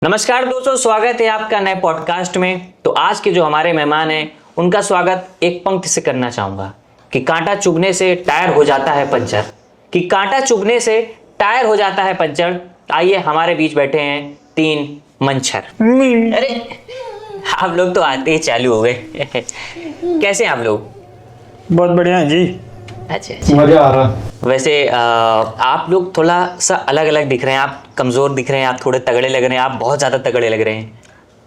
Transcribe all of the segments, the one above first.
नमस्कार दोस्तों, स्वागत है आपका नए पॉडकास्ट में। तो आज के जो हमारे मेहमान हैं उनका स्वागत एक पंक्ति से करना चाहूंगा कि कांटा चुभने से टायर हो जाता है पंचर। कि कांटा चुभने से टायर हो जाता है पंचर। आइए, हमारे बीच बैठे हैं तीन मंचर। अरे आप लोग तो आते ही चालू हो गए। कैसे हैं आप लोग? बहुत बढ़िया है जी। अच्छा, मजा आ रहा। वैसे आप लोग थोड़ा सा अलग अलग दिख रहे हैं। आप कमजोर दिख रहे हैं, आप थोड़े तगड़े लग रहे हैं, आप बहुत ज्यादा तगड़े लग रहे हैं।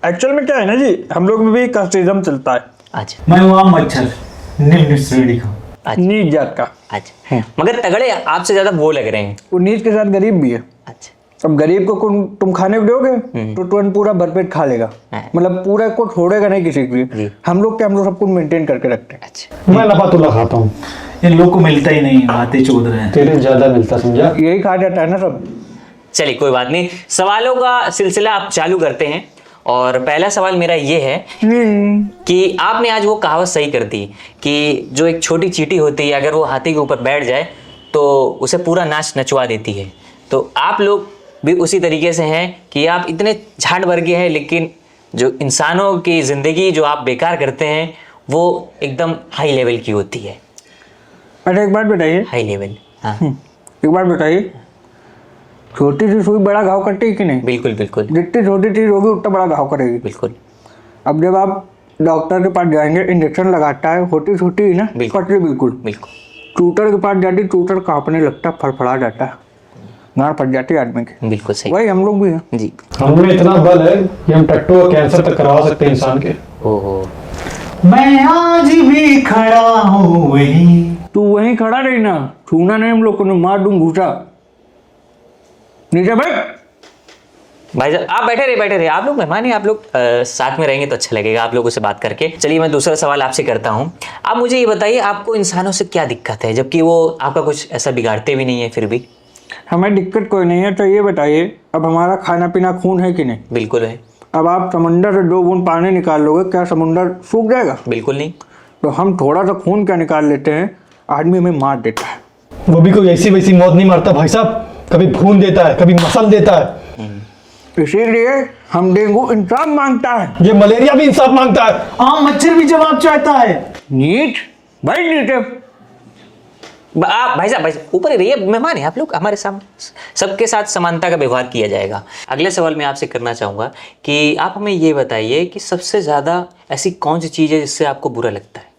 एक्चुअल में क्या है ना जी, हम लोग में भी कास्टिज्म चलता है। अच्छा, मैं हुआ मच्छर निम्न श्रेणी का। अच्छा, नीच जात का। अच्छा, मगर तगड़े आपसे ज्यादा वो लग रहे हैं। वो नीच के साथ गरीब भी है। अच्छा, अब गरीब को तुम खाने को दोगे तो तुरंत पूरा भरपेट खा लेगा, मतलब पूरा को छोड़ेगा नहीं किसी के लिए। हम लोग सबको मेंटेन करके रखते हैं। अच्छा, मैं नफातुल्ला खाता हूँ। इन लोग को मिलता ही नहीं, बातें चोद रहे हैं। तेरे ज्यादा मिलता, समझा? यही खा जाता है ना सब। चलिए कोई बात नहीं, सवालों का सिलसिला आप चालू करते हैं। और पहला सवाल मेरा ये है कि आपने आज वो कहावत सही कर दी कि जो एक छोटी चींटी होती है, अगर वो हाथी के ऊपर बैठ जाए तो उसे पूरा नाच नचवा देती है। तो आप लोग भी उसी तरीके से हैं कि आप इतने झाड़ वर्गीय हैं, लेकिन जो इंसानों की ज़िंदगी जो आप बेकार करते हैं वो एकदम हाई लेवल की होती है। अच्छा एक बात बताइए, हाई लेवल। हाँ, एक बात बताइए, छोटी सी सुई बड़ा घाव करती है कि नहीं? बिल्कुल बिल्कुल जितनी छोटी चीज होगी उतना बड़ा घाव करेगी। बिल्कुल। अब जब आप डॉक्टर के पास जाएंगे, इंजेक्शन लगाता है, होती छोटी ही ना, कटली बिल्कुल। बिल्कुल। चूटर के पास जाती, चूटर कांपने लगता, फड़फड़ा जाता, गांड फट जाती आदमी की। बिल्कुल सही। वही हम लोग भी हैं जी। हमें इतना बल है कि हम टट्टू और कैंसर तक करवा सकते हैं इंसान के। ओहो, मैं आज भी खड़ा हूँ वहीं। तू वहीं खड़ा रही ना, छूना नहीं हम लोग को, मार दूं घूसा नीचे बैठ। भाई साहब आप बैठे रहे। आप लोग मेहमान हैं, आप लोग साथ में रहेंगे तो अच्छा लगेगा आप लोगों से बात करके। चलिए मैं दूसरा सवाल आपसे करता हूँ। आप मुझे ये बताइए, आपको इंसानों से क्या दिक्कत है, जबकि वो आपका कुछ ऐसा बिगाड़ते भी नहीं है फिर भी? हमें दिक्कत कोई नहीं है। तो ये बताइए, अब हमारा खाना पीना खून है कि नहीं? बिल्कुल है। अब आप समंदर से 2 बूंद पानी निकाल लोगे, क्या समुंदर सूख जाएगा? बिल्कुल नहीं। तो हम थोड़ा सा खून क्या निकाल लेते हैं, आदमी हमें मार देता है। वो भी कोई ऐसी वैसी मौत नहीं मारता भाई साहब, कभी खून देता है, कभी मसल देता है। इसीलिए हम डेंगू इंसाफ मांगता है, ये मलेरिया भी इंसाफ मांगता है। हाँ, मच्छर भी जवाब चाहता है। नीट भाई नीचे। आप भाई साहब ऊपर ही रहिए, मेहमान है आप लोग, हमारे सामने सबके साथ समानता का व्यवहार किया जाएगा। अगले सवाल मैं आपसे करना चाहूँगा कि आप हमें ये बताइए कि सबसे ज़्यादा ऐसी कौन सी चीज़ है जिससे आपको बुरा लगता है?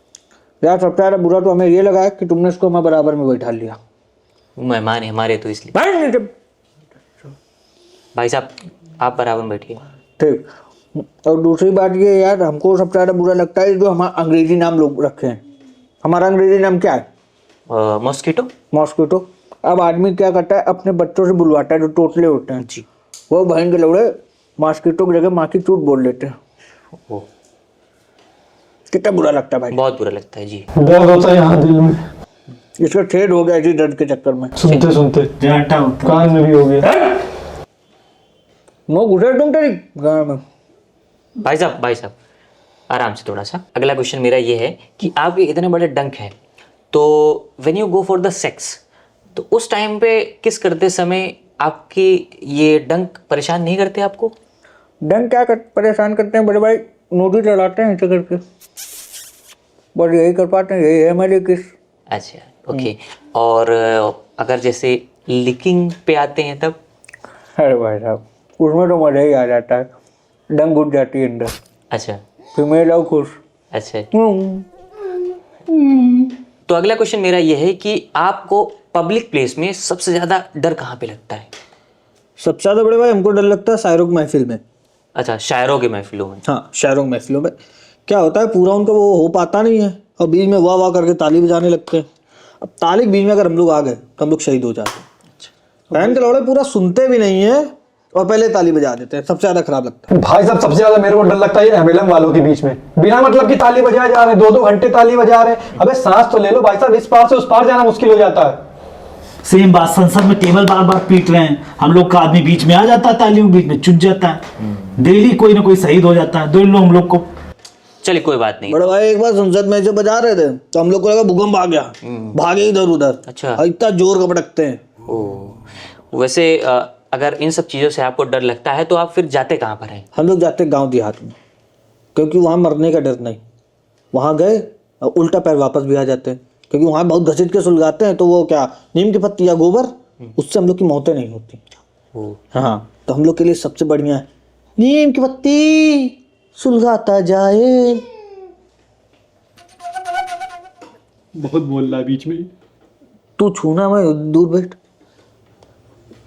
यार सबसे ज़्यादा बुरा तो हमें ये लगा है कि तुमने इसको हमारे बराबर में बैठा लिया। मेहमान है हमारे, तो इसलिए। भाई नीचे। भाई साहब आप बराबर में बैठिए। ठीक। और दूसरी बात ये यार, हमको सबसे ज़्यादा बुरा लगता है जो हमारा अंग्रेजी नाम लोग रखे हैं। हमारा अंग्रेजी नाम क्या है? मॉस्किटो। मॉस्किटो। अब आदमी क्या करता है, अपने बच्चों से बुलवाता है जो तोतले होते हैं जी। वो बहन के लौड़े मॉस्किटो की जगह माँ की चूत बोल लेते हैं। ओह, कितना बुरा लगता है भाई। बहुत बुरा लगता है जी। दर्द होता है यहाँ दिल में, इसका छेद हो गया इसी दर्द के चक्कर में। सुनते सुनते जाटा होता कान में भी हो गया। मैं घुसे तुम तेरी गाँव में। भाई साहब आराम से थोड़ा सा। अगला क्वेश्चन मेरा ये है कि आपके इतने बड़े डंक हैं, तो when you go for the sex, तो उस टाइम पे किस करते समय आपकी ये डंक परेशान नहीं करते आपको? डंक क्या परेशान करते हैं बड़े भाई, नोटी चलाते हैं ऐसे करके, बस यही कर पाते हैं, यही है हमारी किस। अच्छा, ओके। और अगर जैसे लिकिंग पे आते हैं तब? अरे भाई साहब उसमें तो मजा ही आ जाता है, डंक घुस जाती है अंदर, अच्छा फिर मैं जाऊँ खुश। अच्छा। तो अगला क्वेश्चन मेरा ये है कि आपको पब्लिक प्लेस में सबसे ज़्यादा डर कहाँ पे लगता है? सबसे ज़्यादा बड़े भाई हमको डर लगता है शायरों की महफिल में। अच्छा, शायरों के महफिलों में। हाँ, शायरों की महफिलों में क्या होता है, पूरा उनका वो हो पाता नहीं है और बीच में वाह वाह करके ताली बजाने लगते हैं। अब ताली बीच में अगर हम लोग आ गए तो हम लोग शहीद हो जाते हैं। बहन के लौड़े पूरा सुनते भी नहीं है और पहले ताली बजा देते हैं, सबसे ज़्यादा खराब लगता है। भाई साहब सबसे ज्यादा मेरे को डर लगता है एमएलएम वालों के बीच में, बिना मतलब की ताली बजाए जा रहे हैं, 2-2 घंटे ताली बजा रहे हैं। अबे सांस तो ले लो भाई साहब, इस पार से उस पार जाना मुश्किल हो जाता है। सेम बात, संसद में टेबल बार बार पीट रहे हैं, हम लोग का आदमी बीच में आ जाता है, तालियों के बीच में चुन जाता है। डेली कोई ना कोई शहीद हो जाता है, दो लोग हम लोग को। चलिए कोई बात नहीं। बड़े भाई एक बार संसद में जो बजा रहे थे तो हम लोग को लगा भूकंप आ गया, भागे इधर उधर। अच्छा। इतना जोर का पटकते हैं। ओह, वैसे अगर इन सब चीज़ों से आपको डर लगता है तो आप फिर जाते कहाँ पर हैं? हम लोग जाते हैं गांव देहात में, क्योंकि वहाँ मरने का डर नहीं। वहाँ गए और उल्टा पैर वापस भी आ जाते हैं, क्योंकि वहाँ बहुत घसीट के सुलगाते हैं, तो वो क्या नीम की पत्ती या गोबर, उससे हम लोग की मौतें नहीं होती। हाँ, तो हम लोग के लिए सबसे बढ़िया है नीम की पत्ती सुलगाता जाए। बहुत बोल रहा है बीच में। तू छूना मैं दूर बैठ।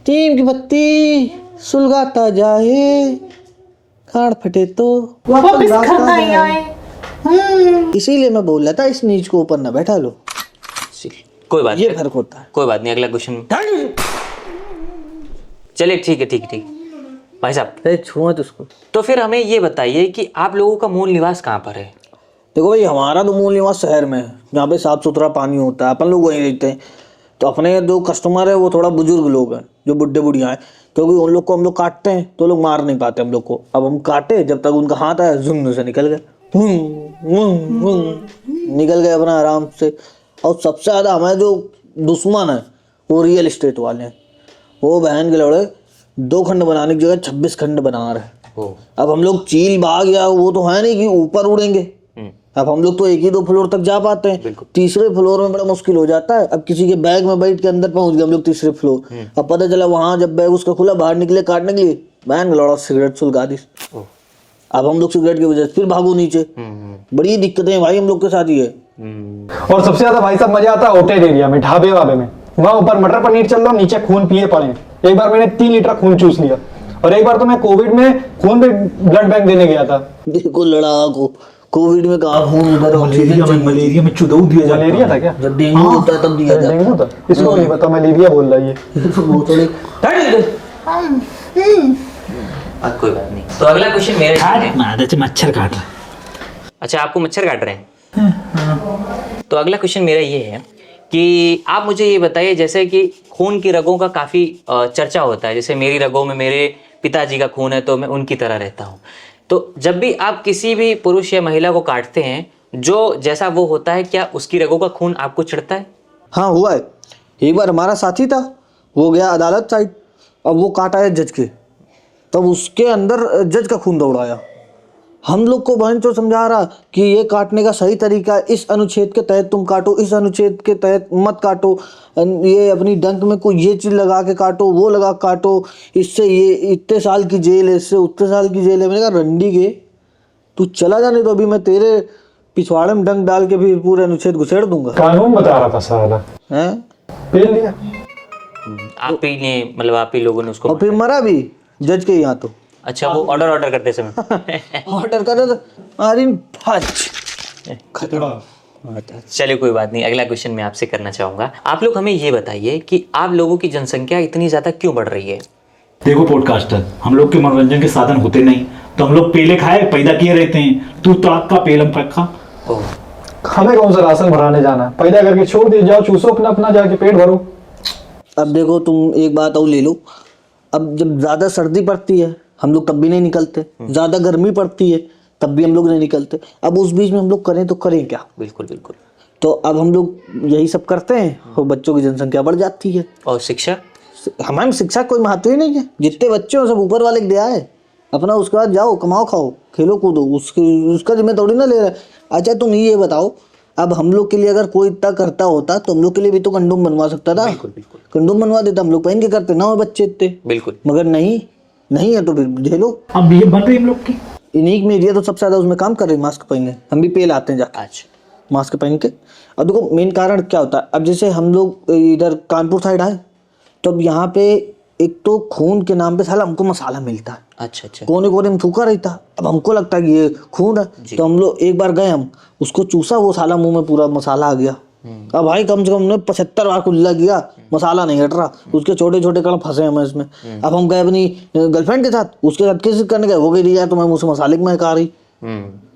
नीम की पत्ती सुलगाता जाए, खाड़ फटे तो वापस खाना ही आए। इसीलिए मैं बोल रहा था इस नीच को ऊपर ना बैठा लो। कोई बात ये नहीं, फर्क होता है। कोई बात नहीं। अगला क्वेश्चन। चलिए ठीक है भाई साहब, छुआ तो उसको। तो फिर हमें ये बताइए कि आप लोगों का मूल निवास कहाँ पर है? देखो भाई, हमारा तो मूल निवास शहर में है, जहाँ पे साफ सुथरा पानी होता है, अपन लोग वहीं रहते हैं। तो अपने जो कस्टमर है वो थोड़ा बुजुर्ग लोग हैं, जो बुढ़े बुढ़िया हैं, क्योंकि उन लोग को हम लोग काटते हैं तो लोग मार नहीं पाते हम लोग को। अब हम काटे, जब तक उनका हाथ आया जुम्म से निकल गए, निकल गए अपना आराम से। और सबसे ज़्यादा हमारे जो दुश्मन है वो रियल एस्टेट वाले हैं। वो बहन के लौड़े 2 खंड बनाने की जगह 26 खंड बना रहे हैं। अब हम लोग चील बाग या वो तो है नहीं कि ऊपर उड़ेंगे। अब हम लोग तो 1 ही 2 फ्लोर तक जा पाते हैं, तीसरे फ्लोर में बड़ा मुश्किल हो जाता है। अब किसी के बैग में बैठ के अंदर पहुंच गए हम लोग तीसरे फ्लोर। अब पता चला वहां जब बैग उसका खुला, बाहर निकले काटने के लिए, बहन लौड़ा सिगरेट सुलगा दी। अब हम लोग सिगरेट की वजह से फिर भागो नीचे। बड़ी दिक्कतें हैं भाई हम लोग के साथ ही है। और सबसे ज्यादा भाई साहब मजा आता है होटल एरिया में, ढाबे वाबे में। वहाँ ऊपर मटर पनीर चल रहा, नीचे खून पिए पड़े। एक बार मैंने 3 लीटर खून चूस लिया। और एक बार तो मैं कोविड में खून पे ब्लड बैंक देने गया था। देखो लड़ा को कोविड में कहा खून उधर मलेरिया में चुदऊ दिया जाता है। मलेरिया था क्या? जब डेंगू होता है तब दिया जाता है। डेंगू था? इसको नहीं पता, मलेरिया बोल रहा है ये। वो थोड़े कोई बात नहीं। तो अगला क्वेश्चन मेरा है। मच्छर काट रहा है। अच्छा, आपको मच्छर काट रहे हैं? तो अगला क्वेश्चन मेरा ये है कि आप मुझे ये बताइए, जैसे कि खून की रगों का काफ़ी चर्चा होता है। जैसे मेरी रगों में मेरे पिताजी का खून है तो मैं उनकी तरह रहता हूँ। तो जब भी आप किसी भी पुरुष या महिला को काटते हैं, जो जैसा वो होता है, क्या उसकी रगों का खून आपको चढ़ता है? हाँ हुआ है। एक बार हमारा साथी था, वो गया अदालत साइड, अब वो काटा है जज के, तब उसके अंदर जज का खून दौड़ाया। हम लोग को बहन तो समझा रहा कि ये काटने का सही तरीका है, इस अनुच्छेद के तहत तुम काटो, इस अनुच्छेद के तहत मत काटो, ये अपनी डंक में कोई ये चीज़ लगा के काटो, वो लगा काटो, इससे ये इतने साल की जेल है, इससे उतने साल की जेल है। मैंने कहा रंडी के तू चला जाने तो अभी मैं तेरे पिछवाड़े में डंक डाल के भी पूरे अनुच्छेद घुसेड़ दूंगा। कानून बता रहा था साला। हैं पी लिया आप ही ने, मतलब आप ही लोगों ने उसको। और फिर मरा भी जज के यहाँ। तो अच्छा, वो ऑर्डर करते समय ऑर्डर कर रहे थे, अरे चलिए कोई बात नहीं। अगला क्वेश्चन मैं आपसे करना चाहूंगा। आप लोग हमें ये बताइए कि आप लोगों की जनसंख्या इतनी ज्यादा क्यों बढ़ रही है? देखो पॉडकास्टर, हम लोग के मनोरंजन के साधन होते नहीं, तो हम लोग पेले खाए पैदा किए रहते हैं। तू ताक का पेलम रखा। हमें कौन सा राशन भराने जाना है? पैदा करके छोड़ दिए, जाओ चूसो अपना अपना जाके पेट भरो। अब देखो तुम एक बात और ले लो, अब जब ज़्यादा सर्दी पड़ती है हम लोग तब भी नहीं निकलते, ज़्यादा गर्मी पड़ती है तब भी हम लोग नहीं निकलते। अब उस बीच में हम लोग करें तो करें क्या? बिल्कुल बिल्कुल। तो अब हम लोग यही सब करते हैं और बच्चों की जनसंख्या बढ़ जाती है। और शिक्षा, हमारी शिक्षा कोई महत्व ही नहीं है। जितने बच्चे हो सब ऊपर वाले दिया है, अपना उसके बाद जाओ कमाओ खाओ खेलो कूदो, उसका जिम्मे थोड़ी ना ले रहा है। अच्छा तुम ये बताओ, अब हम लोग के लिए अगर कोई इतना करता होता तो हम लोग के लिए भी तो कंडोम बनवा सकता था। कंडोम बनवा देता, हम लोग पहन के करते ना हो बच्चे इतने। बिल्कुल। मगर नहीं है तो फिर झेलो। अब ये बन रही हम लोग की इन्हीं मीडिया तो सबसे ज्यादा उसमें काम कर रहे हैं, मास्क पहने। हम भी पेल आते हैं जाके अच्छा मास्क पहन के। अब देखो मेन कारण क्या होता है, अब जैसे हम लोग इधर कानपुर साइड आए तो अब यहाँ पे एक तो खून के नाम पे साला हमको मसाला मिलता है। अच्छा कोने कोने में थूका रहता है। अब हमको लगता है कि ये खून है, तो हम लोग एक बार गए, हम उसको चूसा, वो साला मुंह में पूरा मसाला आ गया। अब भाई कम से कम हमने 75 बार कुल्ला किया, मसाला नहीं हट रहा, उसके छोटे छोटे कण फंसे हमें इसमें। अब हम गए अपनी गर्लफ्रेंड के साथ, उसके साथ किस करने गए, वो कह तो मैं मुझसे मसाले की महक आ रही।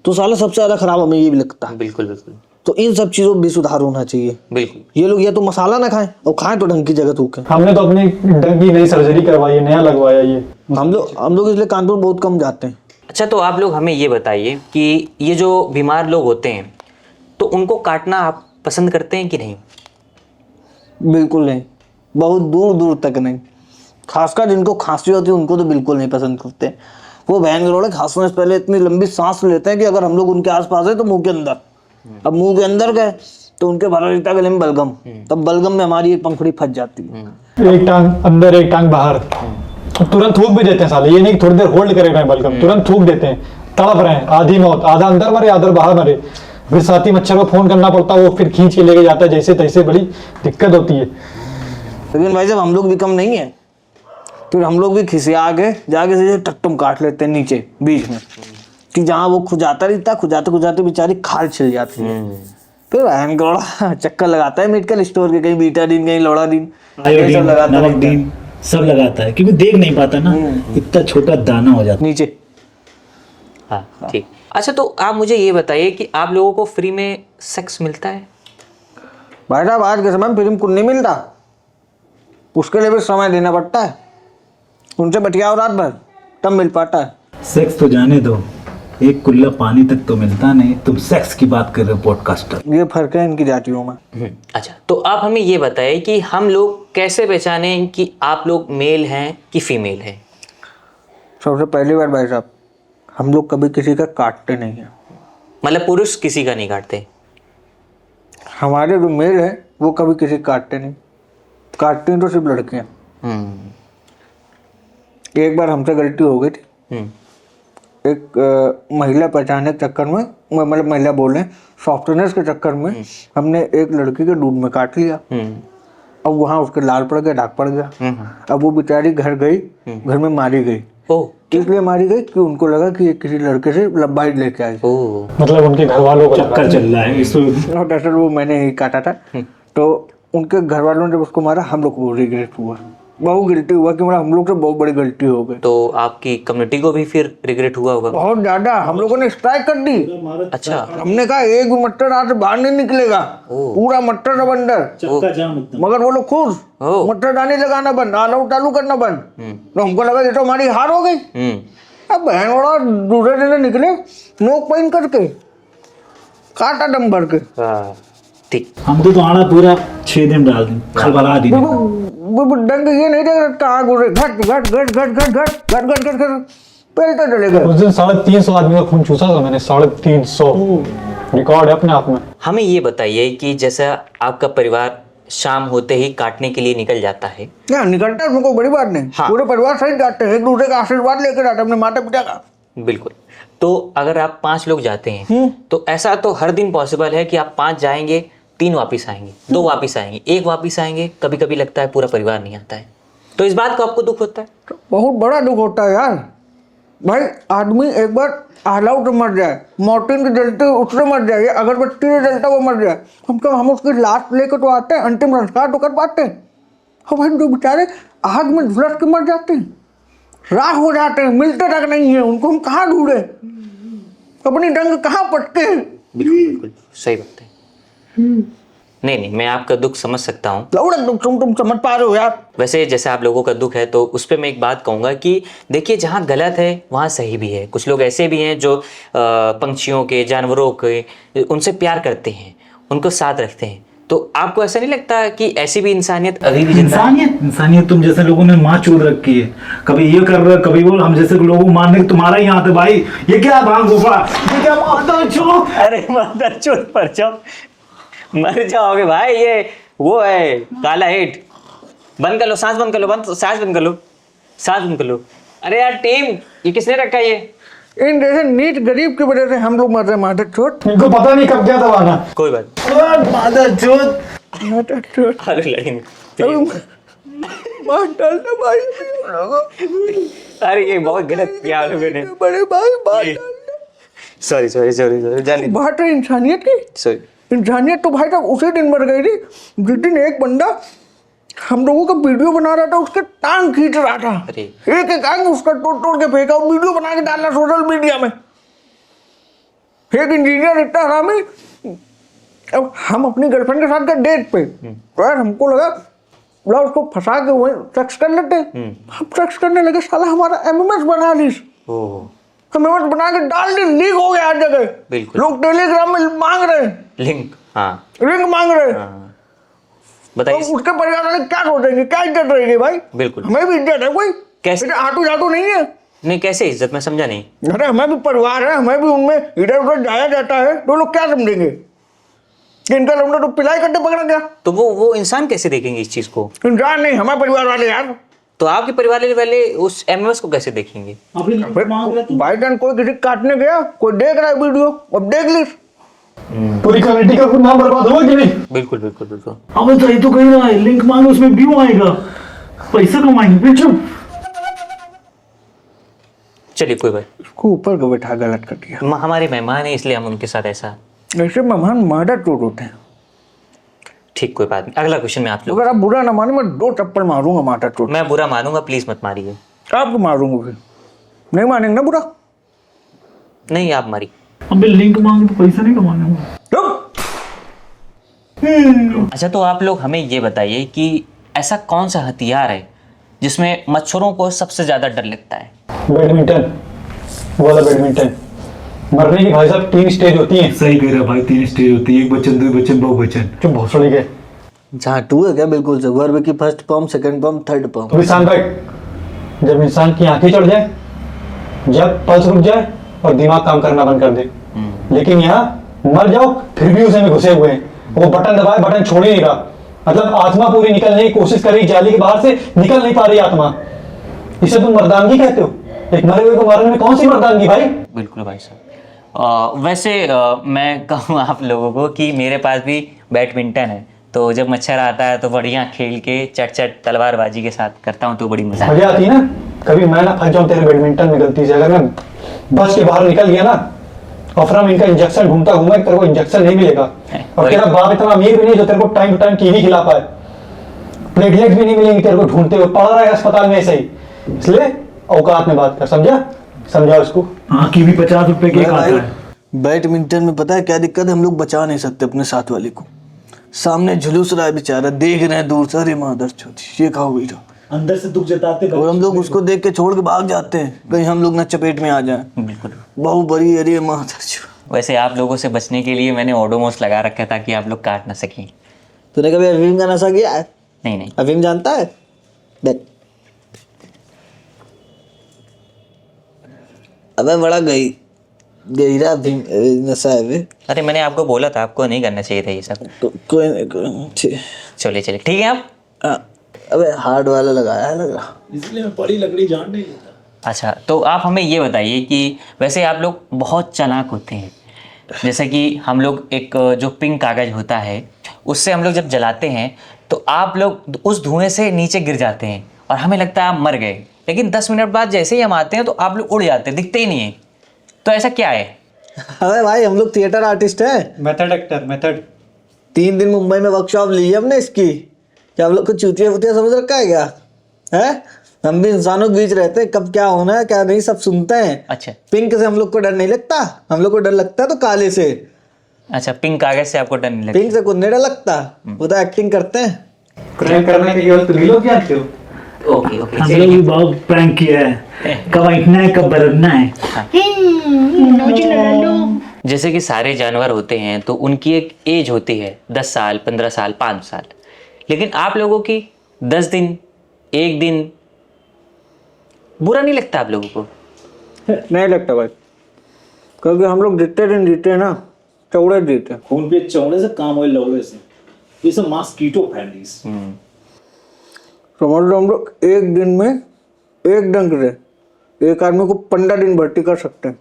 तो साला सबसे ज्यादा खराब हमें ये भी लगता है। बिल्कुल बिल्कुल। तो इन सब चीजों में भी सुधार होना चाहिए। बिल्कुल। ये लोग या तो मसाला ना खाएं और खाएं तो ढंग की जगह थूकें। हमने तो अपनी ढंग की नई सर्जरी करवाई है, नया लगवाया ये। हम लोग इसलिए कानपुर बहुत कम जाते हैं। अच्छा, तो आप लोग हमें ये बताइए कि ये जो बीमार लोग होते हैं तो उनको काटना आप पसंद करते हैं कि नहीं? बिल्कुल नहीं, बहुत दूर दूर तक नहीं। खासकर जिनको खांसी होती है उनको तो बिल्कुल नहीं पसंद करते। वो बहन करोड़े खांसने से पहले इतनी लंबी सांस लेते हैं कि अगर हम लोग उनके आसपास है तो मुंह के अंदर, अब मुंह के अंदर गए तो उनके भरा रहता है गले में बलगम, तब बलगम में हमारी एक पंखुड़ी फंस जाती है। एक टांग अंदर एक टांग बाहर, तुरंत थूक भी देते हैं साले, ये नहीं कि थोड़ी देर होल्ड करे रहे बलगम, तुरंत थूक देते हैं, तड़प रहे हैं, आधी मौत, आधा अंदर मरे आधा बाहर मरे, फिर साथी मच्छर को फोन करना पड़ता है, वो फिर खींच के लेके जाता है जैसे तैसे, बड़ी दिक्कत होती है। लेकिन भाई साहब हम लोग भी कम नहीं है, फिर हम लोग भी खिसिया के जाके सीधे टट्टुम काट लेते हैं नीचे बीच में, कि जहाँ वो खुजाता रहता, खुजाते खुजाते बेचारी खाल छिल जाती है। फिर बहन करोड़ा चक्कर लगाता है मेडिकल स्टोर के, कहीं बीटाडीन कहीं लोडाडीन ये सब लगाता रहता है। नमकदीन सब लगाता है क्योंकि देख नहीं पाता ना, इतना छोटा दाना हो जाता है नीचे। हाँ ठीक। अच्छा तो आप मुझे ये बताइए कि आप लोगों को फ्री में सेक्स मिलता है? भाई साहब आज के समय में फिल्म कुछ नहीं मिलता, उसके लिए भी समय देना पड़ता है, उनसे बतियाओ रात भर तब मिल पाता है। सेक्स तो जाने दो, एक कुल्ला पानी तक तो मिलता नहीं, तुम सेक्स की बात कर रहे हो पॉडकास्टर। ये फर्क है इनकी जातियों में। अच्छा तो आप हमें ये बताइए कि हम लोग कैसे पहचाने कि आप लोग मेल हैं कि फीमेल हैं? सबसे पहली बार भाई साहब हम लोग कभी किसी का काटते नहीं हैं। मतलब पुरुष किसी का नहीं काटते? हमारे जो मेल है वो कभी किसी का काटते नहीं, काटती हैं तो सिर्फ लड़कियां। एक बार हमसे गलती हो गई थी, एक महिला पहचानने के चक्कर में, मतलब महिला बोल रहे हैं सॉफ्टनेस के चक्कर में हमने एक लड़की के दूध में काट लिया। अब वहाँ उसके लाल पड़ गया, दाग पड़ गया। अब वो बेचारी घर गई, घर में मारी गई। ओह इसलिए मारी गई कि उनको लगा कि ये किसी लड़के से लब्बाई लेके आई। ओह मतलब उनके घर वालों को चक्कर चल रहा है इसको। और दरअसल वो मैंने ही काटा था, तो उनके घर वालों ने जब उसको मारा हम लोग को रिग्रेट हुआ, बहुत गिल्टी हुआ कि मतलब हम लोग से बहुत बड़ी गलती हो गई। तो आपकी कम्युनिटी को भी फिर रिग्रेट हुआ होगा? बहुत ज्यादा, हम लोगों ने स्ट्राइक कर दी। अच्छा हमने कहा एक भी मट्टर आज से बाहर नहीं निकलेगा, पूरा मट्टर सब अंदर। चक्का जाम एकदम। मगर वो लोग खुश, ओह। मट्टरदानी लगाना बंद, ऑल आउट चालू करना बंद। तो हमको लगा ये तो हमारी हार हो गई। अब बहन वाला दूसरे दिन निकले नोक पहन करके, काटा दम भर के। हाँ, ठीक। हम तो आड़ा पूरा 6 दिन डाल दें, खलबला दी। वो डंग ये नहीं देगा कहाँ घुसे, घट घट घट घट घट घट घट घट घट घट पहलते चले गए। उस दिन 350 आदमी का खून चूसा था मैंने, 350 रिकॉर्ड है अपने आप में। हमें ये बताइए कि जैसा आपका परिवार शाम होते ही काटने के लिए निकल जाता है, क्या निकलता है उसमें कोई बड़ी बात नहीं। हाँ। पूरे परिवार सहित जाते हैं, एक दूसरे का आशीर्वाद लेकर जाते हैं अपने माता पिता का। बिल्कुल। तो अगर आप 5 लोग जाते हैं तो ऐसा तो हर दिन पॉसिबल है कि आप 5 जाएंगे, 3 वापिस आएंगे, 2 वापिस आएंगे, 1 वापिस आएंगे, कभी कभी लगता है पूरा परिवार नहीं आता है। तो इस बात को आपको दुख होता है? तो बहुत बड़ा दुख होता है यार। भाई आदमी एक बार आउट मर जाए, मोर्टिन की जलती उससे मर जाए, अगरबत्ती से जलता वो मर जाए, हम उसकी लाश लेकर तो आते हैं, अंतिम संस्कार तो कर पाते हैं। और भाई जो बेचारे आग में झुलस के मर जाते हैं, राख हो जाते हैं, मिलते तक नहीं है, उनको हम कहाँ ढूंढे, अपनी डंग कहाँ पटके हैं। बिल्कुल बिल्कुल सही बात है। नहीं नहीं, मैं आपका दुख समझ सकता हूँ। लौड़ा दुख तुम समझ पा रहे हो यार। वैसे जैसे आप लोगों का दुख है तो उस पर मैं एक बात कहूँगा कि देखिए जहाँ गलत है वहाँ सही भी है। कुछ लोग ऐसे भी हैं जो पंछियों के, जानवरों के, उनसे प्यार करते हैं, उनको साथ रखते हैं। तो आपको ऐसा नहीं लगता कि ऐसी भी इंसानियत अभी भी जिंदा है? इंसानियत तुम जैसे लोगों ने माँ चूर रखी है, कभी ये कर रहे कभी वो, हम जैसे लोगों को मारने तुम्हारा ही हाथ है भाई। ये क्या भांग गोपा, ये क्या मारता छो। अरे मादर चोट पर जाओ, मर जाओगे भाई। ये वो है काला हेट। बंद कर लो, सांस बंद कर लो, सांस बंद कर लो, सांस बंद कर लो। अरे यार टीम, ये किसने रखा है? ये इन जैसे नीच गरीब की वजह से हम लोग मर रहे हैं मादर चोट। इनको पता नहीं कब क्या दबाना। कोई बात मादर चोद। मादर चोट अरे लेकिन मार डालना भाई हम लोगों को। अरे ये बहुत गलत किया आप लोगों ने। बड़े भाई मार डालना। सॉरी सॉरी सॉरी सॉरी, जाने दो। बात है इंसानियत की। सॉरी। इंसानियत तो भाई साहब उसी दिन मर गई थी जिस दिन एक बंदा हम लोगों का वीडियो बना रहा था, उसके टांग खींच रहा था। अरे। एक एक आंग उसका तोड़ तोड़ के फेंका और वीडियो बना के डाला सोशल मीडिया में। एक इंजीनियर इतना हरामी। अब हम अपनी गर्लफ्रेंड के साथ गए डेट पे, तो यार हमको लगा ला उसको फंसा के वहीं सेक्स कर लेते। हम सेक्स करने लगे, साला हमारा एमएमएस बना ली, एमएमएस बना के डाल दी, लीक हो गया हर जगह। बिल्कुल। लोग टेलीग्राम में मांग रहे हैं, लिंक। हाँ लिंक मांग रहे हैं। बताइए। तो उसके परिवार वाले क्या सोचेंगे, क्या इज्जत रहेगी भाई? बिल्कुल। हमें भी इज्जत है कोई, कैसे? आटू जाटू नहीं है। नहीं, कैसे इज्जत, मैं समझा नहीं। अरे हमें भी परिवार है, हमें भी उनमें इधर उधर जाया जाता है, तो लोग क्या समझेंगे कि इनका लौंडा तो पिलाई करते पकड़ा गया। तो वो इंसान कैसे देखेंगे इस चीज को? इंसान नहीं, हमारे परिवार वाले यार। तो आपके परिवार वाले उस एमएमएस को कैसे देखेंगे? अभी मांग रहा तू। भाई जान कोई किसी काटने गया, कोई देख रहा है वीडियो, अब देख ली। पूरी कम्युनिटी का नाम बर्बाद हुआ कि नहीं? बिल्कुल बिल्कुल बिल्कुल। अब तो ये तो कह रहा है लिंक मांगो, उसमें व्यू आएगा, पैसा कमाएंगे। फिर चुप। चलिए कोई बात। उसको ऊपर को बैठा गलत कर दिया। हमारे मेहमान है इसलिए हम उनके साथ ऐसा। ऐसे मेहमान मादा टूट होते हैं। ठीक, कोई बात नहीं। अगला क्वेश्चन में आप लोग। अगर आप बुरा ना माने, मैं 2 चप्पल मारूंगा माथा टूट। मैं बुरा मानूंगा, प्लीज मत मारिए। आपको मारूंगा फिर, नहीं मानेंगे ना बुरा। नहीं, आप मारिए। अबे लिंक मांगे तो पैसा नहीं कमाएंगे। चुप। अच्छा, तो आप लोग हमें ये बताइए कि ऐसा कौन सा हथियार है जिसमें मच्छरों को सबसे ज्यादा डर लगता है? बैडमिंटन, वाला बैडमिंटन। मरने की भाई साहब 3 स्टेज होती हैं। सही कह रहा भाई, 3 स्टेज होती है, एक बच्चन, 2 बच्चन, बहुवचन। चुप भोसड़ी के। झाटू है क्या? बिल्कुल से वर्ब की first pump, second pump, third pump. तो इंसान बैठ, जब इंसान की आंखें चढ़ जाए, जब पल्स रुक जाए और दिमाग काम करना बंद कर दे। लेकिन यहाँ मर जाओ फिर भी उसे में घुसे हुए हैं। वो बटन दबाए, बटन छोड़ ही नहीं रहा। मतलब आत्मा पूरी निकलने की कोशिश कर रही, जाली के बाहर से निकल नहीं पा रही आत्मा। इसे तुम मर्दानगी कहते हो? एक मरे हुए को मारने में कौन सी मर्दानगी भाई? बिल्कुल भाई साहब। वैसे मैं कहूँ आप लोगों को कि मेरे पास भी बैडमिंटन है, तो जब मच्छर आता है तो बढ़िया खेल के चट चट तलवारबाजी के साथ करता हूँ, तो बड़ी मजा मजा आती है ना। कभी मैं ना फंस जाऊं तेरे बैडमिंटन में गलती से, अगर मैं बस के बाहर निकल गया ना और फिर हम इनका इंजेक्शन ढूंढता घूमा, तेरे को इंजेक्शन नहीं मिलेगा। और तेरा बाप इतना अमीर भी नहीं जो तेरे को टाइम टू टाइम टीवी खिला पाए, प्लेटलेट भी नहीं मिलेंगे तेरे को ढूंढते हुए, पड़ रहा है अस्पताल में ऐसे ही। इसलिए औकात में बात कर, समझा? समझाओ इसको। हाँ, की भी 50 रुपए के आता है। बैडमिंटन में पता है क्या दिक्कत है? हम लोग बचा नहीं सकते अपने साथ वाले को। सामने झुलूस रहा है बेचारा, देख रहे हैं दूर से, अरे मादर चौथी ये खाओ बेटा, अंदर से दुख जताते और हम लोग उसको देख के छोड़ के भाग जाते हैं, कहीं हम लोग ना चपेट में आ जाए। बिल्कुल। बहु बड़ी, अरे मादर चौथी। वैसे आप लोगों से बचने के लिए मैंने ओडोमोस लगा रखा था कि आप लोग काट ना सकें। तूने कभी अफीम का नशा किया है? नहीं नहीं। अफीम जानता है? देख, अबे बड़ा गहीरा अफीम नशा है बे। अरे मैंने आपको बोला था, आपको नहीं करना चाहिए था ये सब। कोई नहीं, ठीक। चलिए चलिए, ठीक है आप। अबे हार्ड वाला लगाया है, लग रहा। इसलिए मैं बड़ी लकड़ी जान नहीं लेता। अच्छा, तो आप हमें ये बताइए कि वैसे आप लोग बहुत चालाक होते हैं। जैसे कि हम लोग एक जो पिंक कागज होता है उससे हम लोग जब जलाते हैं तो आप लोग उस धुएं से नीचे गिर जाते हैं और हमें लगता है आप मर गए, लेकिन 10 मिनट बाद जैसे ही हम आते हैं तो आप लोग उड़ जाते हैं, दिखते ही नहीं है। तो ऐसा क्या है? अबे भाई हम लोग थिएटर आर्टिस्ट हैं। Method actor, method. 3 दिन मुंबई में वर्कशॉप ली है हमने इसकी। क्या हम लोग को चूतिया वूतिया समझ रखा है क्या? है? हम भी इंसानों के बीच रहते हैं, कब क्या होना है क्या नहीं सब सुनते हैं। अच्छा पिंक से हम लोग को डर नहीं लगता, हम लोग को डर लगता है तो काले से। अच्छा, पिंक कागज से आपको डर नहीं लगता? पिंक से कुछ नहीं डर लगता, वो तो एक्टिंग करते हैं। प्रैंक करने के केवल तुम ही लोग जानते हो। ओके ओके, हम लोग भी बहुत प्रैंक किया है, कब बैठना है कब बरतना है। जैसे कि सारे जानवर होते हैं तो उनकी एक एज होती है, 10 साल, 15 साल, 5 साल, लेकिन आप लोगों की 10 दिन, 1 दिन बुरा नहीं लगता आप लोगों को? नहीं लगता भाई, क्योंकि हम लोग जितने दिन जीते हैं ना, चौड़े जीते हैं। खून पे चौड़े से काम हुए लोगे से, ये सब मॉस्किटो फैमिलीज। समझ लो हम लोग एक दिन में एक डंक से एक आदमी को 15 दिन भर्ती कर सकते हैं,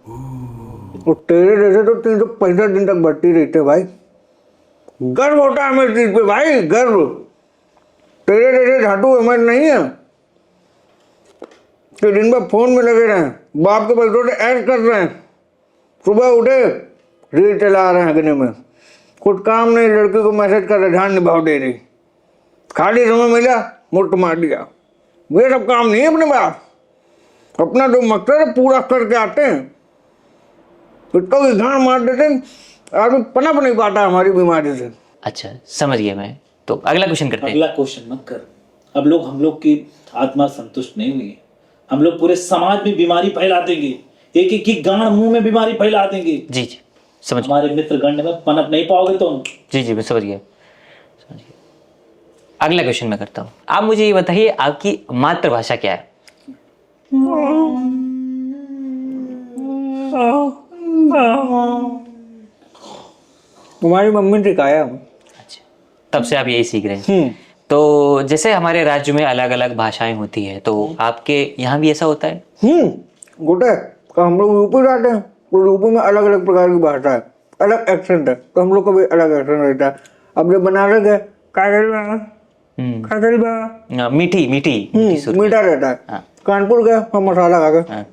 और तेरे जैसे तो 365 दिन तक भर्ती रहते हैं भाई। गर्व होता है हमें इस चीज पे भाई, गर्व। तेरे जैसे झाटू हमें नहीं है कि दिन भर फोन में लगे रहे, बाप के पैसों से ऐड कर रहे हैं, सुबह उठे रील चला रहे हैं अगने में, कुछ काम नहीं, लड़की को मैसेज कर रहे, ध्यान निभाव दे रही, खाली समय मिला मुट्ठ मार दिया। ये सब काम नहीं है अपने पास। अपना जो मकसद है पूरा करके आते हैं, इसको भी घाण मार देते हैं, आदमी पनप नहीं पाता हमारी बीमारी से। अच्छा, समझ गया मैं। तो अगला क्वेश्चन करते हैं। अगला क्वेश्चन मत कर। अब हम लोग की आत्मा संतुष्ट नहीं हुई, हम लोग पूरे समाज में बीमारी फैला देंगे, एक एक की गांड मुंह में बीमारी फैला देंगे। जी जी, समझ हमारे मित्र गण में पनप नहीं पाओगे तुम। जी जी, मैं समझ गया। अगला क्वेश्चन मैं करता हूँ। आप मुझे ये बताइए आपकी मातृभाषा क्या है? तुम्हारी मम्मी ने सिखाया। अच्छा, तब से आप यही सीख रहे हैं। तो जैसे हमारे राज्य में अलग अलग भाषाएं होती है, तो आपके यहाँ भी ऐसा होता है? गोटे तो हम लोग यूपी रहते हैं, तो यूपी में अलग अलग प्रकार की भाषा है, अलग एक्सेंट है, तो हम लोग का भी अलग एक्सेंट रहता है। अब जब बनारस है, मीठी मीठी मीठी सुर। मीठा रहता है। हाँ। कानपुर गए हम मसाला खा के, हाँ।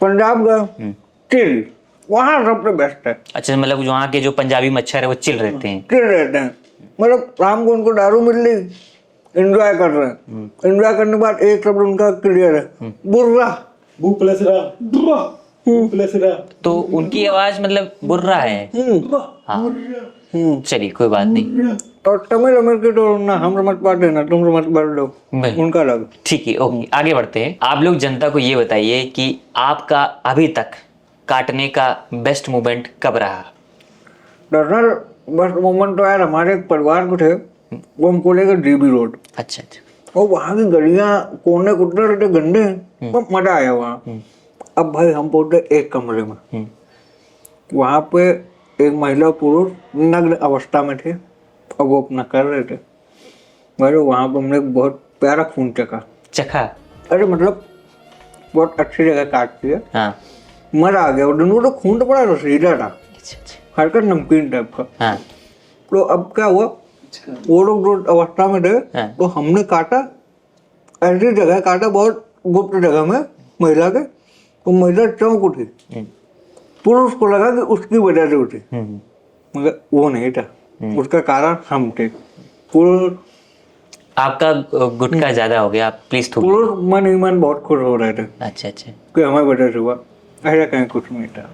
पंजाब गए चिल, वहाँ सबसे बेस्ट है। अच्छा, मतलब वहाँ के जो पंजाबी मच्छर है वो चिल रहते हैं। चिल रहते हैं, मतलब शाम को उनको दारू मिल ली, एंजॉय कर रहे हैं। एंजॉय करने के बाद एक शब्द उनका क्लियर है, बुर्रा। तो उनकी आवाज मतलब बुर्रा है। हाँ, चलिए कोई बात नहीं। और तमिल अमीर के तो ना हम समझ पाते ना तुम समझ पाते लो, बिल्कुल। उनका अलग। ठीक है, ओके, आगे बढ़ते हैं। आप लोग जनता को ये बताइए कि आपका अभी तक काटने का बेस्ट मोमेंट कब रहा? दरअसल बेस्ट मोमेंट तो यार हमारे एक परिवार को थे, वो हमको लेकर जीबी रोड, अच्छा अच्छा। और वहाँ की गलियाँ कोने कुटने रहते गंदे हैं, बहुत मजा आया वहाँ। अब भाई हम पहुंचे एक कमरे में, वहाँ पे एक महिला पुरुष नग्न अवस्था में थे और वो अपना कर रहे थे। भाई वहाँ पे हमने बहुत प्यारा खून चखा। अरे मतलब बहुत अच्छी जगह काटती है, हाँ। मजा आ गया। और दोनों तो खून तो बड़ा रसीला था, अच्छा अच्छा। हल्का नमकीन टाइप का। हाँ। तो अब क्या हुआ, वो लोग जो अवस्था में थे, हाँ। तो हमने काटा, ऐसी जगह काटा बहुत गुप्त जगह में महिला के, तो महिला चौंक उठी। पुरुष को लगा कि उसकी वजह से उठी, मगर वो नहीं था, उसका कारण हम थे। पुरुष आपका गुटखा ज्यादा हो गया, आप प्लीज थोड़ा। पुरुष मन ही मन बहुत खुश हो रहे थे अच्छा अच्छा। कि हमारी वजह से हुआ, ऐसा कहीं कुछ नहीं था।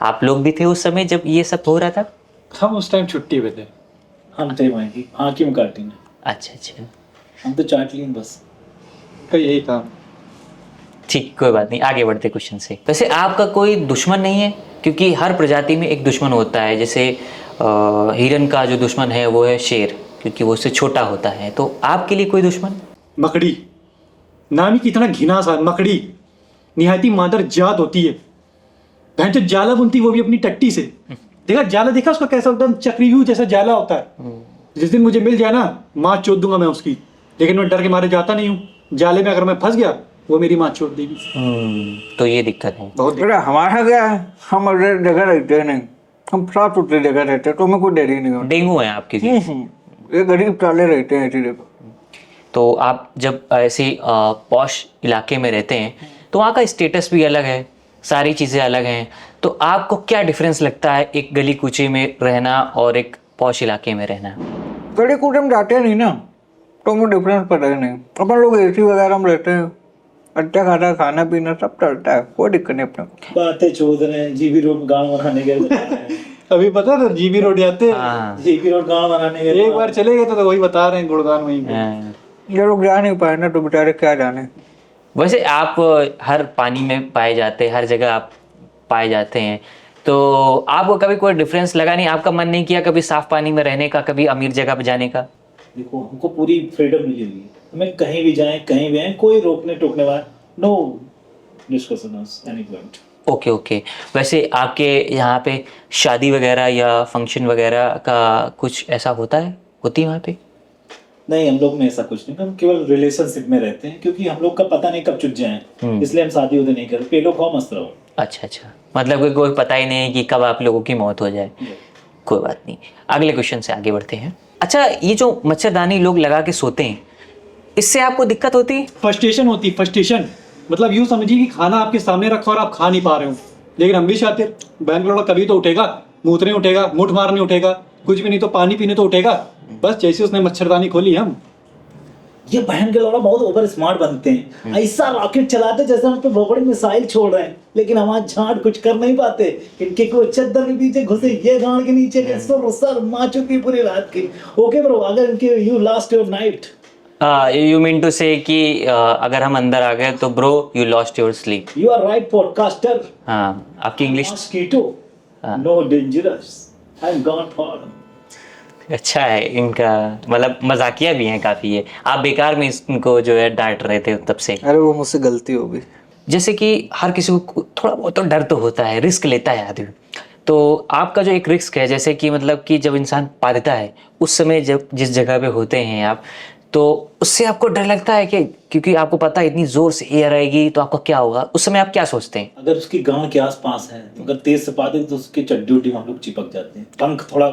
आप लोग भी थे उस समय जब ये सब हो रहा था? हम उस टाइम छुट्टी पे थे। हम थे वहीं की हाकिम काटी ने, अच्छा अच्छा। हम तो चाट लिए बस। तो यही था। ठीक, कोई बात नहीं, आगे बढ़ते क्वेश्चन से। वैसे आपका कोई दुश्मन नहीं है? क्योंकि हर प्रजाति में एक दुश्मन होता है। जैसे हिरन का जो दुश्मन है वो है शेर, क्योंकि वो उससे छोटा होता है। तो आपके लिए कोई दुश्मन? मकड़ी, नाम ही कितना घिना सा, मकड़ी निहायती मादर जात होती है। बहन जो जाला बुनती वो भी अपनी टट्टी से। देखा जाला, देखा उसका कैसा एकदम चक्रव्यूह जैसा जाला होता है। जिस दिन मुझे मिल जाए ना, माँ चोद दूंगा मैं उसकी, लेकिन मैं डर के मारे जाता नहीं हूँ। जाले में अगर मैं फंस गया वो मेरी माँ छोड़ देगी। तो ये दिक्कत है बहुत अरे हमारा क्या है, हम अगर जगह रहते हैं नहीं, हम साफ सुथरी जगह रहते हैं, तो हमें कोई डर ही नहीं होता। डेंगू है आपकी? ये गरीब चाले रहते हैं ऐसी जगह। तो आप जब ऐसे पॉश इलाके में रहते हैं तो वहाँ का स्टेटस भी अलग है, सारी चीज़ें अलग हैं। तो आपको क्या डिफरेंस लगता है एक गली कूचे में रहना और एक पॉश इलाके में रहना? गली कूचे में जाते नहीं ना, तो हमें डिफरेंस पता ही नहीं। अपन लोग एसी वगैरह में रहते हैं, अच्छा खाना खाना पीना सब चलता है, कोई दिक्कत नहीं अपने को। बातें चोद रहे हैं, जीबी रोड गाँव बनाने गए। अभी पता था जीबी रोड जाते हैं। हाँ। जीबी रोड गाँव बनाने गए, एक बार चले गए तो वही बता रहे हैं, गुड़गान वहीं पे। ये लोग जा नहीं पाए ना, तो बेचारे क्या जाने। वैसे आप हर पानी में पाए जाते हैं, हर जगह आप पाए जाते हैं, तो आपको कभी कोई डिफरेंस लगा नहीं? आपका मन नहीं किया कभी साफ पानी में रहने का, कभी अमीर जगह पे जाने का? देखो हमको पूरी फ्रीडम मिली हुई है, हमें कहीं भी जाएं, कहीं भी आए, कोई रोकने टोकने वाला, no discussion any point. Okay okay. वैसे आपके यहाँ पे शादी वगैरह या फंक्शन वगैरह का कुछ ऐसा होता है, होती है वहाँ पे? नहीं, हम लोग में ऐसा कुछ नहीं, हम केवल रिलेशनशिप में रहते हैं, क्योंकि हम लोग का पता नहीं कब चुट जाए, इसलिए हम शादी उधर नहीं करते। पेलो खाओ मस्त रहो। अच्छा अच्छा, मतलब कि कोई पता ही नहीं है कि कब आप लोगों की मौत हो जाए। कोई बात नहीं, अगले क्वेश्चन से आगे बढ़ते हैं। अच्छा, ये जो मच्छरदानी लोग लगा के सोते हैं, इससे आपको दिक्कत होती है? फ्रस्ट्रेशन होती है, फ्रस्ट्रेशन मतलब यूँ समझिए कि खाना आपके सामने रखा और आप खा नहीं पा रहे हो, लेकिन हम भी शातिर। बैंक लौड़ा कभी तो उठेगा, मूतने उठेगा, मुठ मारने उठेगा, कुछ भी नहीं तो पानी पीने तो उठेगा। बस जैसे उसने मच्छरदानी खोली हम, ये बहन के लौड़ा बहुत ओवर स्मार्ट बनते हैं, ऐसा रॉकेट चलाते जैसे हम पे बड़ी मिसाइल छोड़ रहे हैं, लेकिन हमारा झाड़ कुछ कर नहीं पाते। इनके कोई चद्दर के पीछे घुसे, ये गांड के नीचे के सर मार चुकी पूरी रात की। ओके ब्रो, अगर इनके you last your night. You mean to say कि अगर हम अंदर आ गए तो bro you lost your sleep. You are right podcaster. हाँ, आपकी English mosquito no dangerous, I am gone for. अच्छा है इनका, मतलब मजाकिया भी हैं काफी ये। आप बेकार में इनको जो है डांट रहे थे तब से। अरे वो मुझसे गलती हो गई। जैसे कि हर किसी को थोड़ा बहुत तो डर तो होता है, रिस्क लेता है आदमी। तो आपका जो एक रिस्क है, जैसे कि मतलब कि जब इंसान पालता है उस समय जब जिस जगह पे होते हैं आप, तो उससे आपको डर लगता है कि, क्योंकि आपको पता है इतनी जोर से एयर आएगी तो आपका क्या होगा, उस समय आप क्या सोचते हैं? अगर उसकी गांड के आसपास है तो अगर तेज से पाते तो उसके चड्डी उड्डी में हम लोग चिपक जाते हैं, पंख थोड़ा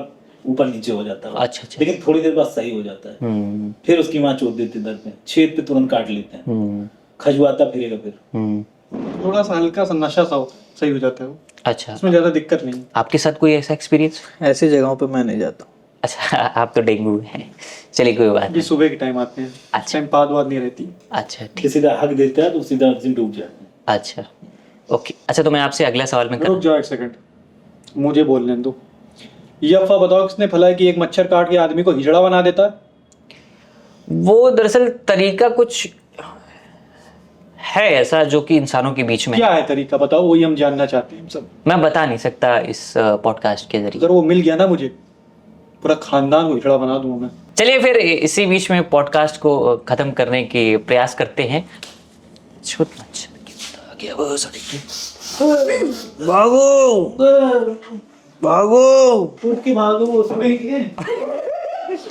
ऊपर नीचे हो जाता है। अच्छा अच्छा। लेकिन थोड़ी देर बाद सही हो जाता है। फिर उसकी माँ चोट देती है दर्द में, छेद पे तुरंत काट लेते हैं, खजुआता फिरेगा फिर। थोड़ा सा हल्का सा नशा सा होता है, सही हो जाता है वो, अच्छा, उसमें ज्यादा दिक्कत नहीं। आपके साथ कोई ऐसा एक्सपीरियंस? ऐसी जगहों पे मैं नहीं जाता। अच्छा, आप तो डेंगू हैं। चलिए कोई बात ये नहीं। सुबह के टाइम आते हैं, अच्छा। टाइम पाद वाद नहीं रहती। अच्छा ठीक। सीधा हक देता है तो सीधा अर्जुन डूब जाता है। अच्छा ओके। अच्छा तो मैं आपसे अगला सवाल में रुक जाओ एक सेकंड, मुझे बोलने दो। ये अफवाह बताओ किसने फैलाई कि एक मच्छर काट के आदमी को हिजड़ा बना देता है? वो दरअसल तरीका कुछ है ऐसा जो कि इंसानों के बीच में, क्या है तरीका बताओ, वही हम जानना चाहते हैं हम सब। मैं बता नहीं सकता इस पॉडकास्ट के जरिए। अगर वो मिल गया ना मुझे, पूरा खानदान को हिजड़ा बना दूंगा मैं। चलिए फिर इसी बीच में पॉडकास्ट को खत्म करने के प्रयास करते हैं। छोट मच्छर की बता गया वो सड़ी। भागो भागो। उठ के भागो, वो सुनेंगे।